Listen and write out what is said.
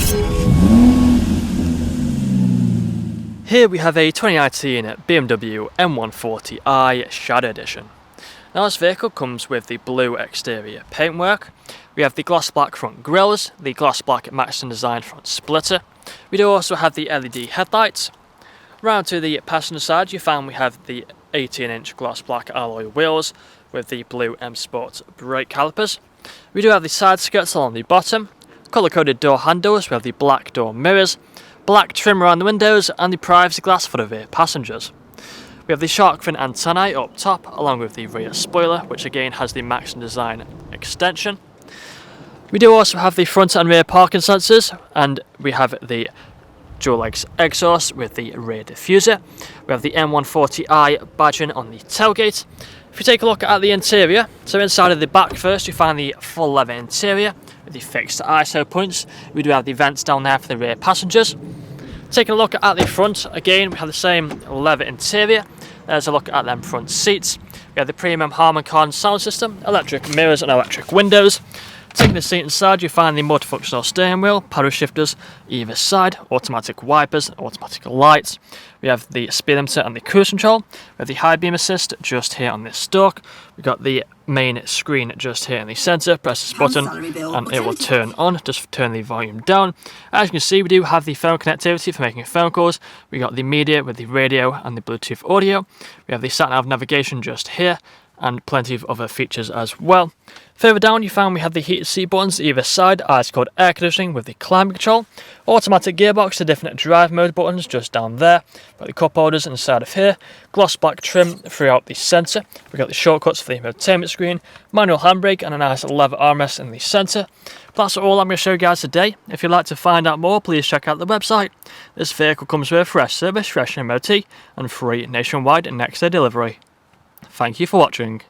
Here we have a 2019 BMW M140i Shadow Edition. Now this vehicle comes with the blue exterior paintwork. We have the gloss black front grills, the gloss black Maxton design front splitter. We do also have the LED headlights. Round to the passenger side you find we have the 18-inch gloss black alloy wheels with the blue M Sport brake calipers. We do have the side skirts along the bottom, colour-coded door handles, we have the black door mirrors, black trim around the windows and the privacy glass for the rear passengers. We have the shark fin antennae up top along with the rear spoiler, which again has the Maxton design extension. We do also have the front and rear parking sensors, and we have the dual exhaust with the rear diffuser. We have the M140i badging on the tailgate. If you take a look at the interior, so inside of the back first you find the full leather interior with the fixed ISO points. We do have the vents down there for the rear passengers. Taking a look at the front, again we have the same leather interior. There's a look at them front seats. We have the premium Harman Kardon sound system, electric mirrors and electric windows. Taking the seat inside you find the multifunctional steering wheel, paddle shifters either side, automatic wipers, automatic lights. We have the speed limiter and the cruise control. We have the high beam assist just here on this stalk. We've got the main screen just here in the centre. Press this button and it will turn on. Just turn the volume down. As you can see, we do have the phone connectivity for making phone calls. We got the media with the radio and the Bluetooth audio. We have the sat-nav navigation just here and plenty of other features as well. Further down you find we have the heated seat buttons either side, ice-cold air conditioning with the climate control, automatic gearbox, the different drive mode buttons just down there, got the cup holders inside of here, gloss black trim throughout the centre, we've got the shortcuts for the entertainment screen, manual handbrake and a nice leather armrest in the centre. That's all I'm going to show you guys today. If you'd like to find out more, please check out the website. This vehicle comes with fresh service, fresh MOT and free nationwide next day delivery. Thank you for watching.